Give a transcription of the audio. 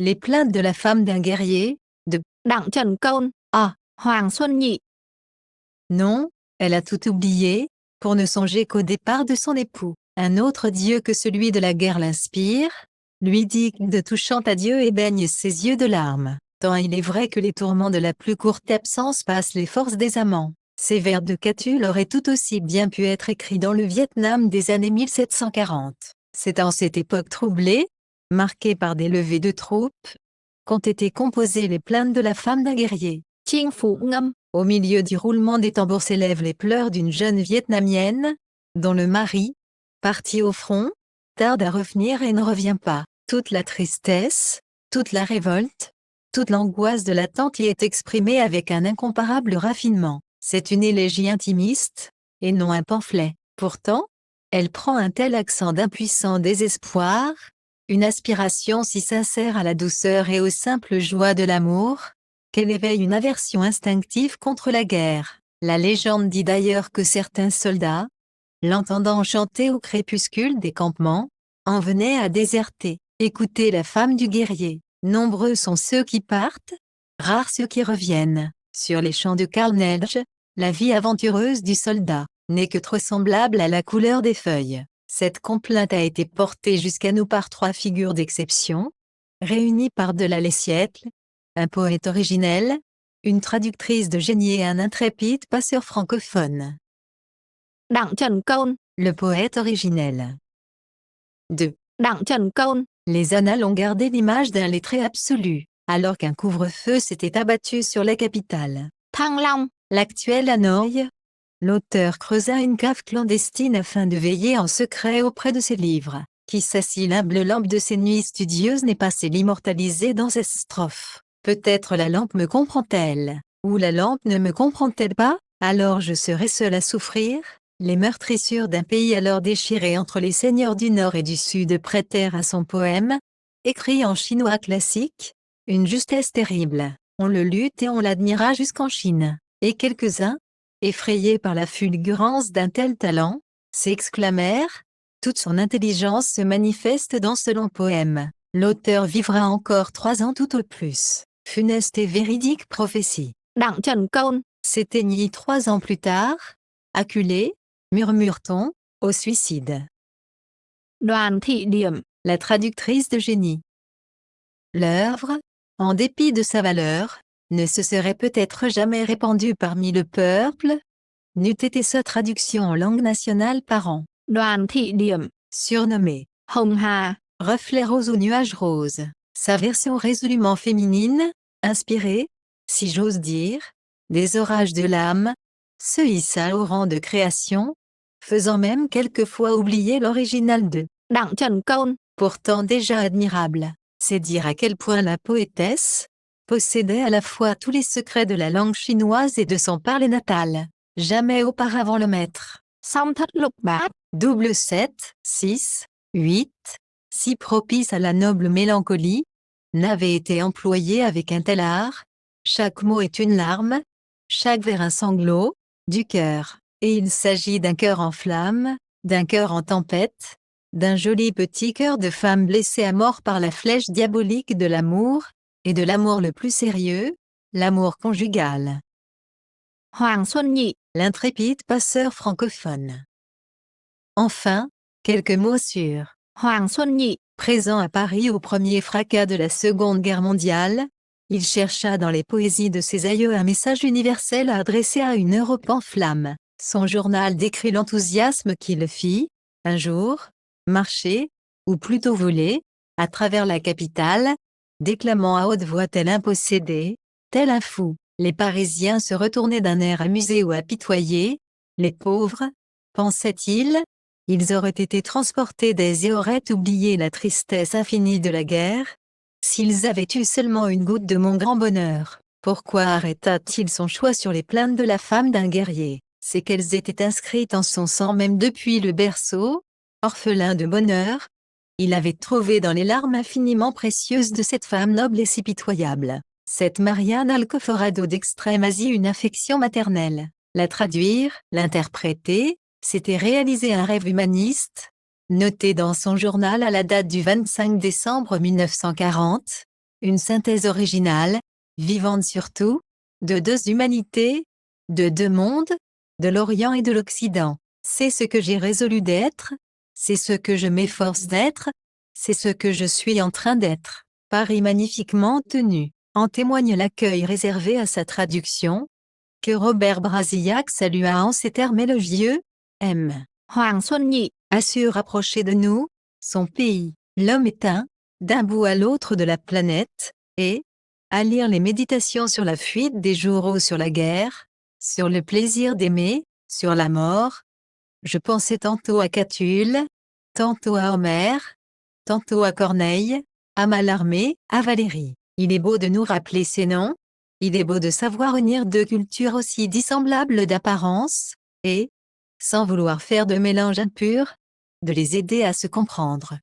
Les plaintes de la femme d'un guerrier, de Đặng Trần Côn, Ah, Hoàng Xuân Nhị. non, elle a tout oublié, pour ne songer qu'au départ de son époux. Un autre dieu que celui de la guerre l'inspire, lui dit de touchant adieu et baigne ses yeux de larmes. Tant il est vrai que les tourments de la plus courte absence passent les forces des amants. Ces vers de Catulle auraient tout aussi bien pu être écrits dans le Vietnam des années 1740. C'est en cette époque troublée, marquée par des levées de troupes, qu'ont été composées les plaintes de la femme d'un guerrier. Chinh Phú Ngâm. Au milieu du roulement des tambours s'élèvent les pleurs d'une jeune Vietnamienne, dont le mari, parti au front, tarde à revenir et ne revient pas. Toute la tristesse, toute la révolte, toute l'angoisse de l'attente y est exprimée avec un incomparable raffinement. C'est une élégie intimiste, et non un pamphlet. Pourtant, elle prend un tel accent d'impuissant désespoir, une aspiration si sincère à la douceur et aux simples joies de l'amour, qu'elle éveille une aversion instinctive contre la guerre. La légende dit d'ailleurs que certains soldats, l'entendant chanter au crépuscule des campements, en venaient à déserter. Écoutez la femme du guerrier. Nombreux sont ceux qui partent, rares ceux qui reviennent. Sur les champs de carnage, la vie aventureuse du soldat n'est que trop semblable à la couleur des feuilles. Cette complainte a été portée jusqu'à nous par trois figures d'exception, réunies par-delà les siècles, un poète originel, une traductrice de génie et un intrépide passeur francophone. Đặng Trần Côn. Le poète originel. 2. Đặng Trần Côn. Les annales ont gardé l'image d'un lettré absolu, alors qu'un couvre-feu s'était abattu sur la capitale. Thăng Long. L'actuel Hanoï. L'auteur creusa une cave clandestine afin de veiller en secret auprès de ses livres. Qui sait si l'humble lampe de ses nuits studieuses n'est passée l'immortaliser dans cette strophe. Peut-être la lampe me comprend-elle, ou la lampe ne me comprend-elle pas, alors je serai seul à souffrir. Les meurtrissures d'un pays alors déchiré entre les seigneurs du Nord et du Sud prêtèrent à son poème, écrit en chinois classique, une justesse terrible. On le lut et on l'admira jusqu'en Chine. Et quelques-uns, effrayés par la fulgurance d'un tel talent, s'exclamèrent « Toute son intelligence se manifeste dans ce long poème. L'auteur vivra encore 3 ans tout au plus. » Funeste et véridique prophétie. Đặng Trần Côn. S'éteignit 3 ans plus tard, acculé, murmure-t-on, au suicide. Đoàn Thị Điểm. La traductrice de génie. L'œuvre, en dépit de sa valeur, ne se serait peut-être jamais répandue parmi le peuple, n'eût été sa traduction en langue nationale par an. Đoàn Thị Điểm. Surnommée Hồng Hà. Reflet rose ou nuage rose. Sa version résolument féminine, inspirée, si j'ose dire, des orages de l'âme, se hissa au rang de création, faisant même quelquefois oublier l'original de Đặng Trần Côn. pourtant déjà admirable. C'est dire à quel point la poétesse possédait à la fois tous les secrets de la langue chinoise et de son parler natal. Jamais auparavant le maître. Song Thất Lục Bát. Double 7, 6, 8, si propice à la noble mélancolie, n'avait été employé avec un tel art. Chaque mot est une larme, chaque vers un sanglot, du cœur. Et il s'agit d'un cœur en flamme, d'un cœur en tempête, d'un joli petit cœur de femme blessée à mort par la flèche diabolique de l'amour, et de l'amour le plus sérieux, l'amour conjugal. Hoàng Xuân Nhị. L'intrépide passeur francophone. Enfin, quelques mots sur Hoàng Xuân Nhị. Présent à Paris au premier fracas de la Seconde Guerre mondiale, il chercha dans les poésies de ses aïeux un message universel à adresser à une Europe en flammes. Son journal décrit l'enthousiasme qu'il fit, un jour, marcher, ou plutôt voler, à travers la capitale, déclamant à haute voix tel un possédé, tel un fou. Les Parisiens se retournaient d'un air amusé ou apitoyé. Les pauvres, pensait-il, ils auraient été transportés et auraient oublié la tristesse infinie de la guerre, s'ils avaient eu seulement une goutte de mon grand bonheur. Pourquoi arrêta-t-il son choix sur les plaintes de la femme d'un guerrier? C'est qu'elles étaient inscrites en son sang même depuis le berceau. Orphelin de bonheur, il avait trouvé dans les larmes infiniment précieuses de cette femme noble et si pitoyable, cette Marianne Alcoforado d'extrême Asie, une affection maternelle. La traduire, l'interpréter, c'était réaliser un rêve humaniste, noté dans son journal à la date du 25 décembre 1940, Une synthèse originale, vivante surtout, de deux humanités, de deux mondes, de l'Orient et de l'Occident. C'est ce que j'ai résolu d'être, c'est ce que je m'efforce d'être, c'est ce que je suis en train d'être. Paris magnifiquement tenu. En témoigne l'accueil réservé à sa traduction, que Robert Brasillac salua en ces termes élogieux. M. Hoàng Xuân Nhị, A su rapprocher de nous, son pays. L'homme est d'un bout à l'autre de la planète, et, à lire les méditations sur la fuite des jours ou sur la guerre, sur le plaisir d'aimer, sur la mort, je pensais tantôt à Catulle, tantôt à Homère, tantôt à Corneille, à Mallarmé, à Valéry. Il est beau de nous rappeler ces noms, il est beau de savoir unir deux cultures aussi dissemblables d'apparence, et, sans vouloir faire de mélange impur, de les aider à se comprendre.